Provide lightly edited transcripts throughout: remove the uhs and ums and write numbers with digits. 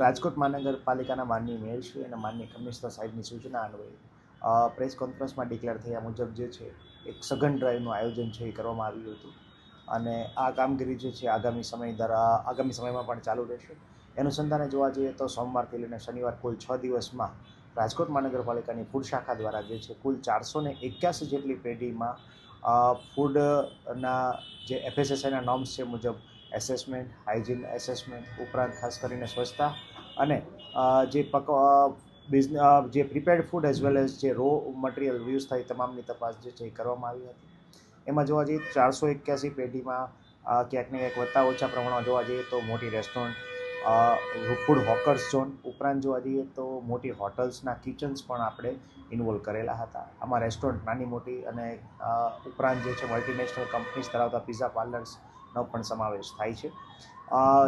રાજકોટ મહાનગરપાલિકાના માનનીય મેયર શ્રી અને માનનીય કમિશનર સાહેબની સૂચના અન્વયે પ્રેસ કોન્ફરન્સમાં ડિક્લેર થયા મુજબ જે છે એક સઘન ડ્રાઈવનું આયોજન છે એ કરવામાં આવ્યું હતું અને આ કામગીરી જે છે આગામી સમયમાં પણ ચાલુ રહેશે. અનુસંધાને જોવા જઈએ તો સોમવારથી લઈને શનિવાર કુલ 6 દિવસમાં રાજકોટ મહાનગરપાલિકાની ફૂડ શાખા દ્વારા જે છે કુલ 481 જેટલી પેઢીમાં ફૂડના જે FSSAઈના નોર્મ્સ છે મુજબ એસેસમેન્ટ, હાઇજીન એસેસમેન્ટ ઉપરાંત ખાસ કરીને સ્વચ્છતા અને જે prepared food as well as જે રો મટીરિયલ યુઝ થાય તમામની તપાસ જે છે એ કરવામાં આવી હતી. એમાં જોવા જઈએ 481 પેઢીમાં ક્યાંક ને ક્યાંક વત્તા ઓછા પ્રમાણમાં જોવા જઈએ તો મોટી રેસ્ટોરન્ટ, ફૂડ હોકર્સ ઝોન ઉપરાંત જોવા જઈએ તો મોટી હોટલ્સના કિચન્સ પણ આપણે ઇન્વોલ્વ કરેલા હતા. આમાં રેસ્ટોરન્ટ નાની મોટી અને ઉપરાંત જે છે મલ્ટીનેશનલ કંપનીઝ ધરાવતા પિઝા પાર્લર્સનો પણ સમાવેશ થાય છે.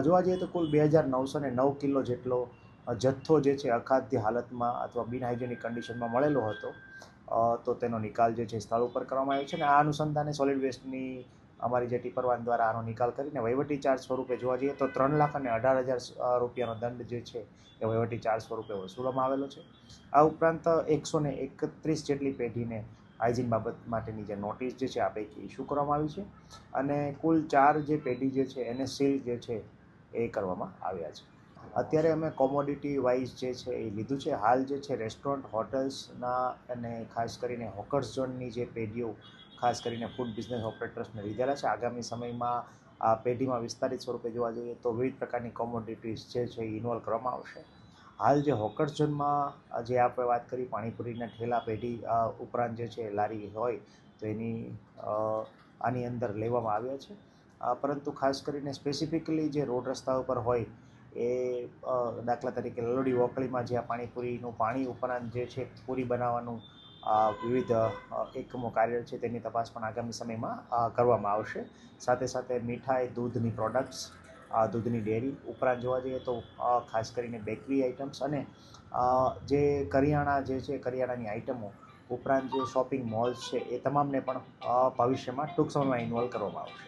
જોવા જઈએ તો કુલ 2909 કિલો જેટલો જથ્થો જે છે અખાદ્ય હાલતમાં અથવા બિનહાઇજેનિક કન્ડિશનમાં મળેલો હતો તો તેનો નિકાલ જે છે સ્થળ ઉપર કરવામાં આવ્યો છે. અને આ અનુસંધાને સોલિડ વેસ્ટની અમારી જે ટીપરવાન દ્વારા આનો નિકાલ કરીને વહીવટી ચાર્જ સ્વરૂપે જોવા જઈએ તો 3,18,000 રૂપિયાનો દંડ જે છે એ વહીવટી ચાર્જ સ્વરૂપે વસૂલવામાં આવેલો છે. આ ઉપરાંત 131 જેટલી પેઢીને હાઇજીન બાબત માટેની જે નોટિસ જે છે આ પૈકી ઇસ્યુ કરવામાં આવી છે અને કુલ 4 જે પેઢી જે છે એને સીલ જે છે એ કરવામાં આવ્યા છે. અત્યારે અમે કોમોડિટી વાઇઝ જે છે એ લીધું છે. હાલ જે છે રેસ્ટોરન્ટ, હોટલ્સના અને ખાસ કરીને હોકર્સ ઝોનની જે પેઢીઓ ખાસ કરીને ફૂડ બિઝનેસ ઓપરેટર્સને લીધેલા છે. આગામી સમયમાં આ પેઢીમાં વિસ્તારિત સ્વરૂપે જોવા જઈએ તો વિવિધ પ્રકારની કોમોડિટીઝ જે છે એ ઇન્વોલ્વ કરવામાં આવશે. હાલ જે હોકર્સ ઝોનમાં જે આપણે વાત કરી પાણીપુરીના ઠેલા પેઢી ઉપરાંત જે છે લારી હોય તો એની આની અંદર લેવામાં આવ્યા છે. પરંતુ ખાસ કરીને સ્પેસિફિકલી જે રોડ રસ્તા ઉપર હોય એ દાખલા તરીકે લલોડી વોકળીમાં જ્યાં પાણીપુરીનું પાણી ઉપરાંત જે છે પૂરી બનાવવાનું વિવિધ એકમો કાર્ય છે તેની તપાસ પણ આગામી સમયમાં કરવામાં આવશે. સાથે સાથે મીઠાઈ, દૂધની પ્રોડક્ટ્સ, દૂધની ડેરી ઉપરાંત જોવા જઈએ તો ખાસ કરીને બેકરી આઇટમ્સ અને જે કરિયાણા જે છે કરિયાણાની આઇટમો ઉપરાંત જે શોપિંગ મોલ્સ છે એ તમામને પણ ભવિષ્યમાં ટૂંક સમયમાં ઇન્વોલ્વ કરવામાં આવશે.